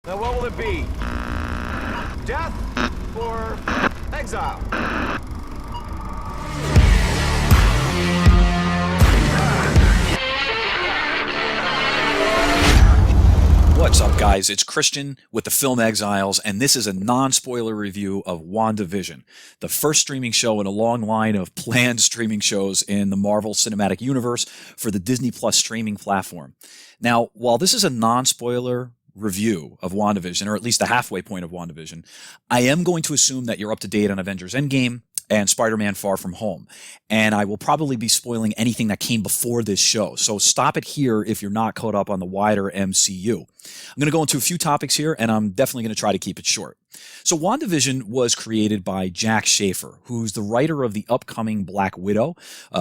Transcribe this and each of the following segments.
Now what will it be? Death or exile? What's up, guys? It's Christian with the Film Exiles, and this is a non-spoiler review of WandaVision, the first streaming show in a long line of planned streaming shows in the Marvel Cinematic Universe for the Disney Plus streaming platform. Now, while this is a non-spoiler review of WandaVision, or at least the halfway point of WandaVision, I am going to assume that you're up to date on Avengers Endgame and Spider-Man Far From Home. And I will probably be spoiling anything that came before this show. So stop it here if you're not caught up on the wider MCU. I'm going to go into a few topics here, and I'm definitely going to try to keep it short. So WandaVision was created by Jack Schaefer, who's the writer of the upcoming Black Widow.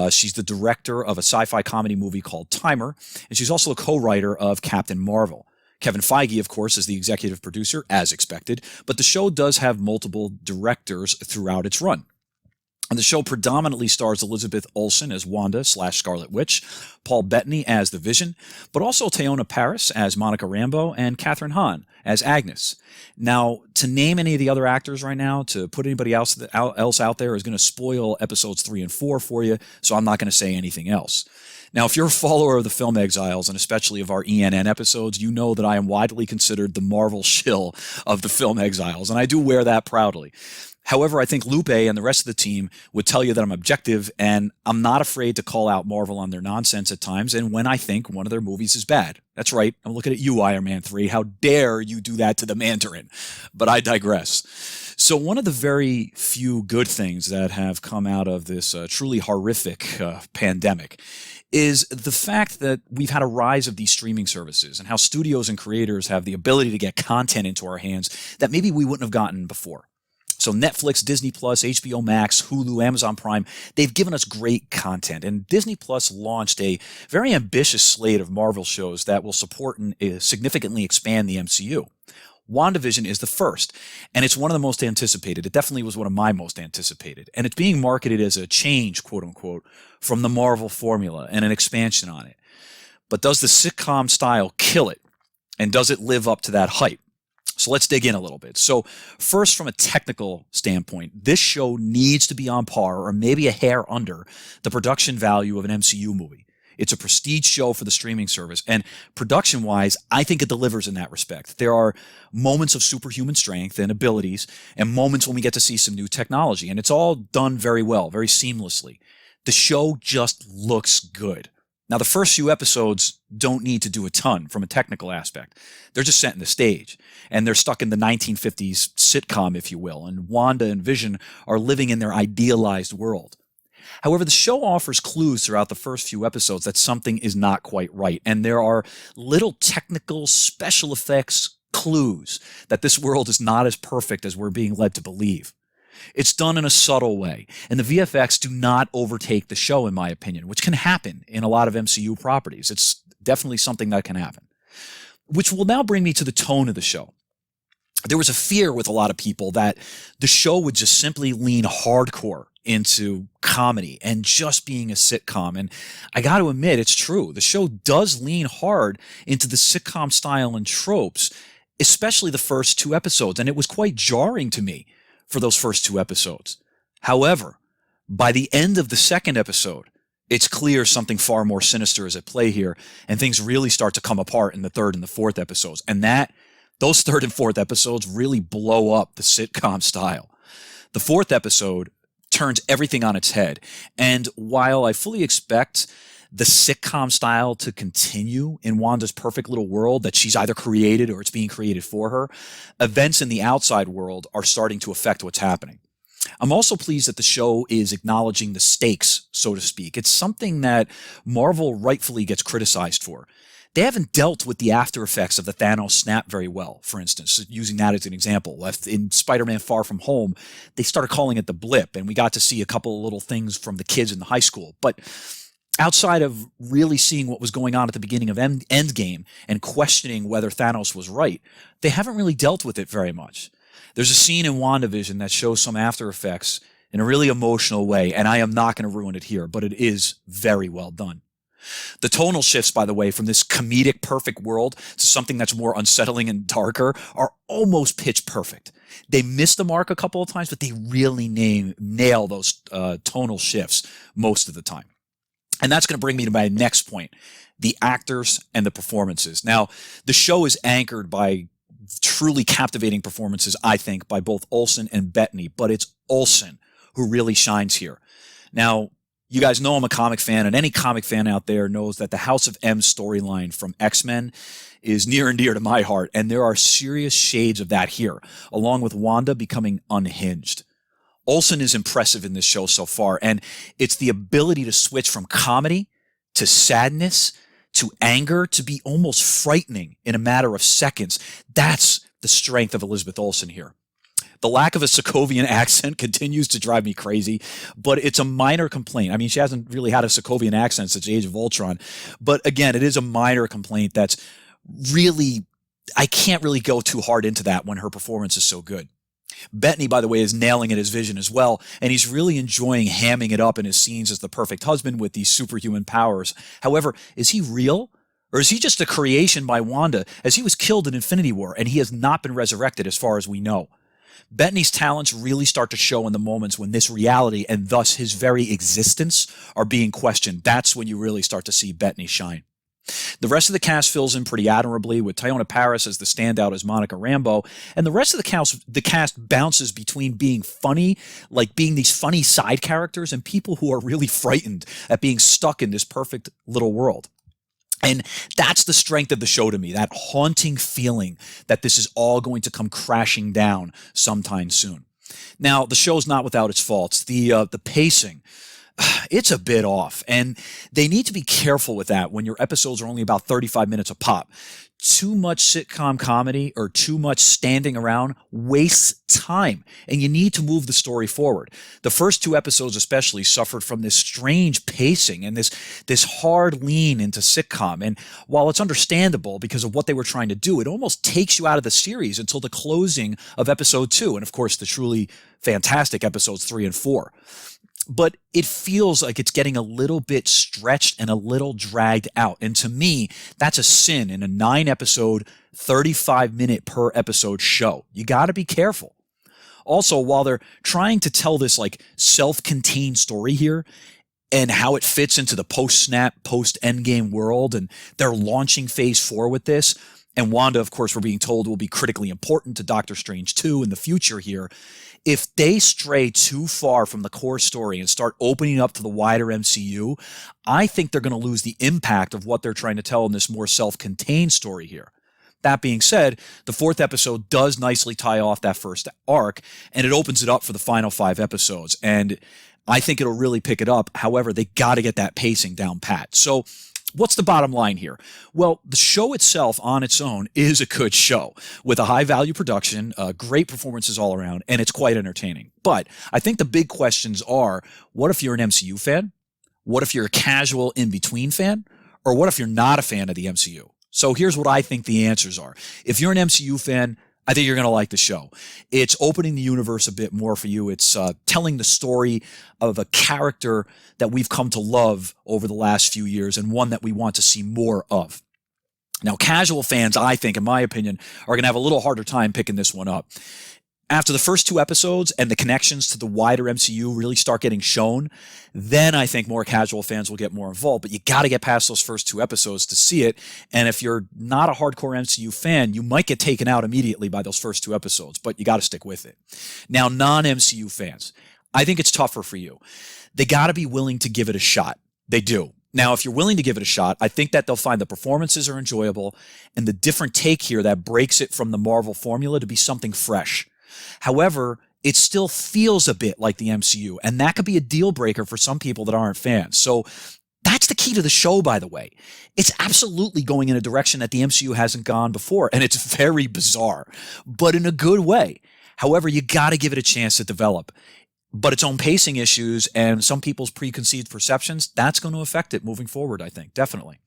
She's the director of a sci-fi comedy movie called Timer, and she's also a co-writer of Captain Marvel. Kevin Feige, of course, is the executive producer, as expected, but the show does have multiple directors throughout its run. And the show predominantly stars Elizabeth Olsen as Wanda/Scarlet Witch, Paul Bettany as the Vision, but also Teyonah Parris as Monica Rambeau and Kathryn Hahn as Agnes. Now, to name any of the other actors right now, to put anybody else out there is going to spoil episodes 3 and 4 for you, so I'm not going to say anything else. Now, if you're a follower of the Film Exiles, and especially of our ENN episodes, you know that I am widely considered the Marvel shill of the Film Exiles, and I do wear that proudly. However, I think Lupe and the rest of the team would tell you that I'm objective, and I'm not afraid to call out Marvel on their nonsense at times and when I think one of their movies is bad. That's right. I'm looking at you, Iron Man 3. How dare you do that to the Mandarin? But I digress. So one of the very few good things that have come out of this truly horrific pandemic is the fact that we've had a rise of these streaming services and how studios and creators have the ability to get content into our hands that maybe we wouldn't have gotten before. So Netflix, Disney Plus, HBO Max, Hulu, Amazon Prime, they've given us great content. And Disney Plus launched a very ambitious slate of Marvel shows that will support and significantly expand the MCU. WandaVision is the first, and it's one of the most anticipated. It definitely was one of my most anticipated. And it's being marketed as a change, quote unquote, from the Marvel formula and an expansion on it. But does the sitcom style kill it? And does it live up to that hype? So let's dig in a little bit. So first, from a technical standpoint, this show needs to be on par or maybe a hair under the production value of an MCU movie. It's a prestige show for the streaming service, and production-wise, I think it delivers in that respect. There are moments of superhuman strength and abilities and moments when we get to see some new technology, and it's all done very well, very seamlessly. The show just looks good. Now, the first few episodes don't need to do a ton from a technical aspect. They're just setting the stage, and they're stuck in the 1950s sitcom, if you will, and Wanda and Vision are living in their idealized world. However, the show offers clues throughout the first few episodes that something is not quite right, and there are little technical special effects clues that this world is not as perfect as we're being led to believe. It's done in a subtle way, and the VFX do not overtake the show, in my opinion, which can happen in a lot of MCU properties. It's definitely something that can happen. Which will now bring me to the tone of the show. There was a fear with a lot of people that the show would just simply lean hardcore into comedy and just being a sitcom. And I got to admit, it's true. The show does lean hard into the sitcom style and tropes, especially the first 2 episodes. And it was quite jarring to me for those first 2 episodes. However, by the end of the second episode, it's clear something far more sinister is at play here, and things really start to come apart in the 3rd and the 4th episodes. And those 3rd and 4th episodes really blow up the sitcom style. The 4th episode turns everything on its head. And while I fully expect the sitcom style to continue in Wanda's perfect little world that she's either created or it's being created for her, events in the outside world are starting to affect what's happening. I'm also pleased that the show is acknowledging the stakes, so to speak. It's something that Marvel rightfully gets criticized for. They haven't dealt with the after effects of the Thanos snap very well, for instance, using that as an example. In Spider-Man Far From Home, they started calling it the blip, and we got to see a couple of little things from the kids in the high school. But outside of really seeing what was going on at the beginning of Endgame and questioning whether Thanos was right, they haven't really dealt with it very much. There's a scene in WandaVision that shows some after effects in a really emotional way, and I am not going to ruin it here, but it is very well done. The tonal shifts, by the way, from this comedic perfect world to something that's more unsettling and darker are almost pitch perfect. They miss the mark a couple of times, but they really nail those tonal shifts most of the time. And that's going to bring me to my next point, the actors and the performances. Now, the show is anchored by truly captivating performances, I think, by both Olsen and Bettany, but it's Olsen who really shines here. Now, you guys know I'm a comic fan, and any comic fan out there knows that the House of M storyline from X-Men is near and dear to my heart, and there are serious shades of that here, along with Wanda becoming unhinged. Olsen is impressive in this show so far, and it's the ability to switch from comedy to sadness to anger to be almost frightening in a matter of seconds. That's the strength of Elizabeth Olsen here. The lack of a Sokovian accent continues to drive me crazy, but it's a minor complaint. I mean, she hasn't really had a Sokovian accent since Age of Ultron. But again, it is a minor complaint that's really, I can't really go too hard into that when her performance is so good. Bettany, by the way, is nailing it as Vision as well, and he's really enjoying hamming it up in his scenes as the perfect husband with these superhuman powers. However, is he real? Or is he just a creation by Wanda, as he was killed in Infinity War, and he has not been resurrected as far as we know? Bettany's talents really start to show in the moments when this reality and thus his very existence are being questioned. That's when you really start to see Bettany shine. The rest of the cast fills in pretty admirably, with Teyonah Parris as the standout as Monica Rambeau, and the rest of the cast bounces between being funny, like being these funny side characters, and people who are really frightened at being stuck in this perfect little world. And that's the strength of the show to me, that haunting feeling that this is all going to come crashing down sometime soon. Now, the show's not without its faults. The pacing, it's a bit off, and they need to be careful with that when your episodes are only about 35 minutes a pop. Too much sitcom comedy or too much standing around wastes time, and you need to move the story forward. The first two episodes especially suffered from this strange pacing and this hard lean into sitcom. And while it's understandable because of what they were trying to do, it almost takes you out of the series until the closing of episode 2, and of course the truly fantastic episodes 3 and 4. But it feels like it's getting a little bit stretched and a little dragged out. And to me, that's a sin in a 9-episode, 35-minute per episode show. You got to be careful. Also, while they're trying to tell this like self-contained story here and how it fits into the post-snap, post-endgame world, and they're launching phase 4 with this, and Wanda, of course, we're being told will be critically important to Doctor Strange 2 in the future here. If they stray too far from the core story and start opening up to the wider MCU, I think they're going to lose the impact of what they're trying to tell in this more self-contained story here. That being said, the 4th episode does nicely tie off that first arc, and it opens it up for the final 5 episodes. And I think it'll really pick it up. However, they got to get that pacing down pat. So what's the bottom line here? Well, the show itself on its own is a good show with a high-value production, great performances all around, and it's quite entertaining. But I think the big questions are, what if you're an MCU fan? What if you're a casual in-between fan? Or what if you're not a fan of the MCU? So here's what I think the answers are. If you're an MCU fan, I think you're going to like the show. It's opening the universe a bit more for you. It's telling the story of a character that we've come to love over the last few years and one that we want to see more of. Now, casual fans, I think, in my opinion, are going to have a little harder time picking this one up. After the first 2 episodes and the connections to the wider MCU really start getting shown, then I think more casual fans will get more involved. But you got to get past those first 2 episodes to see it. And if you're not a hardcore MCU fan, you might get taken out immediately by those first 2 episodes, but you got to stick with it. Now, non-MCU fans, I think it's tougher for you. They got to be willing to give it a shot. They do. Now, if you're willing to give it a shot, I think that they'll find the performances are enjoyable and the different take here that breaks it from the Marvel formula to be something fresh. However, it still feels a bit like the MCU, and that could be a deal breaker for some people that aren't fans. So that's the key to the show, by the way. It's absolutely going in a direction that the MCU hasn't gone before, and it's very bizarre, but in a good way. However, you got to give it a chance to develop. But its own pacing issues and some people's preconceived perceptions, that's going to affect it moving forward, I think, definitely.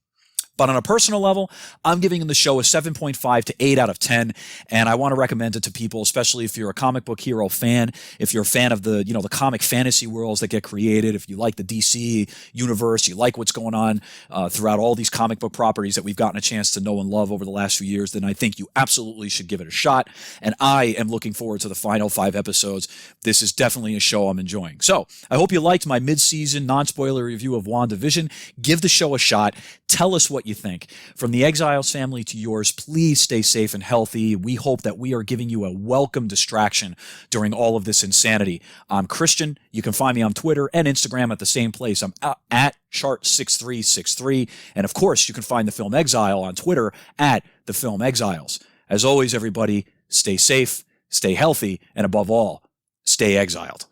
But on a personal level, I'm giving the show a 7.5 to 8 out of 10, and I want to recommend it to people, especially if you're a comic book hero fan, if you're a fan of the comic fantasy worlds that get created, if you like the DC universe, you like what's going on throughout all these comic book properties that we've gotten a chance to know and love over the last few years, then I think you absolutely should give it a shot. And I am looking forward to the final 5 episodes. This is definitely a show I'm enjoying. So I hope you liked my mid-season non-spoiler review of WandaVision. Give the show a shot. Tell us what you think. From the Exiles family to yours, please stay safe and healthy. We hope that we are giving you a welcome distraction during all of this insanity. I'm Christian. You can find me on Twitter and Instagram at the same place. I'm at Chart6363. And of course, you can find the Film Exile on Twitter at the Film Exiles. As always, everybody, stay safe, stay healthy, and above all, stay exiled.